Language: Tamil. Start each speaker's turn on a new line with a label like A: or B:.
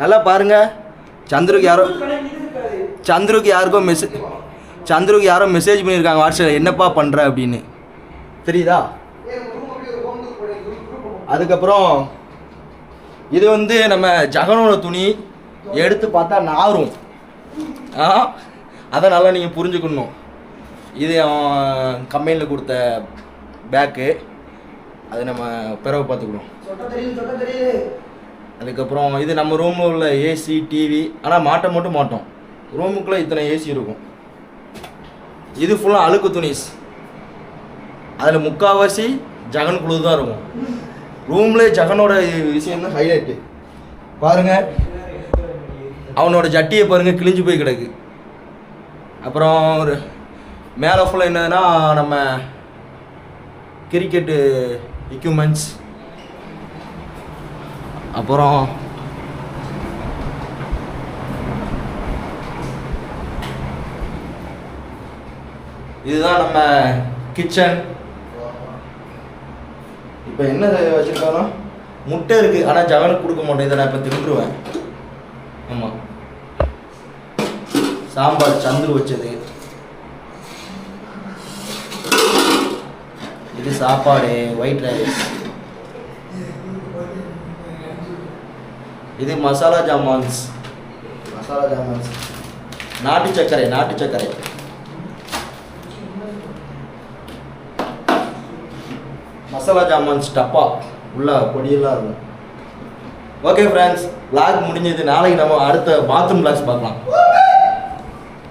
A: நல்லா பாருங்க. சந்துருக்கு யாரோ மெசேஜ் பண்ணியிருக்காங்க வாட்ஸ்அப்பில், என்னப்பா பண்ணுற அப்படின்னு. தெரியுதா? அதுக்கப்புறம் இது வந்து நம்ம ஜகனோட துணி. எடுத்து பார்த்தா நாரும். அதை நல்லா நீங்கள் புரிஞ்சுக்கணும். இது அவன் கம்பெனியில் கொடுத்த பேக்கு. அது நம்ம பிறகு பார்த்துக்கணும். அதுக்கப்புறம் இது நம்ம ரூமில் உள்ள ஏசி, டிவி. ஆனால் மட்டும் மாட்டோம். ரூமுக்குள்ளே இத்தனை ஏசி இருக்கும். இது ஃபுல்லாக அழுக்கு துணிஸ். அதில் முக்கால்வாசி ஜகன் குழு தான் இருக்கும். ரூம்லேயே ஜகனோட விஷயம் தான் ஹைலைட்டு. பாருங்கள், அவனோட ஜட்டியை பாருங்கள், கிழிஞ்சு போய் கிடக்கு. அப்புறம் ஒரு மேலே ஃபுல்லாக என்னதுன்னா நம்ம கிரிக்கெட்டு எக்யூப்மெண்ட்ஸ். அப்புறம் இதுதான் நம்ம கிச்சன். இப்போ என்ன வச்சுருக்கோன்னா முட்டை இருக்குது, ஆனால் ஜகனுக்கு கொடுக்க மாட்டேன். இதை நான் இப்போ தின்றுவேன். ஆமாம், சாம்பார் சந்துரு வச்சது. இது சாப்பாடு, ஒயிட் ரைஸ். இது மசாலா ஜாமான்ஸ். நாட்டு சர்க்கரை. மசாலா ஜாமான்ஸ் டப்பா உள்ள பொடியெல்லாம் இருக்கும். ஓகே ஃப்ரெண்ட்ஸ், vlog முடிஞ்சது. நாளைக்கு நம்ம அடுத்த பாத்ரூம் vlogs பார்க்கலாம்.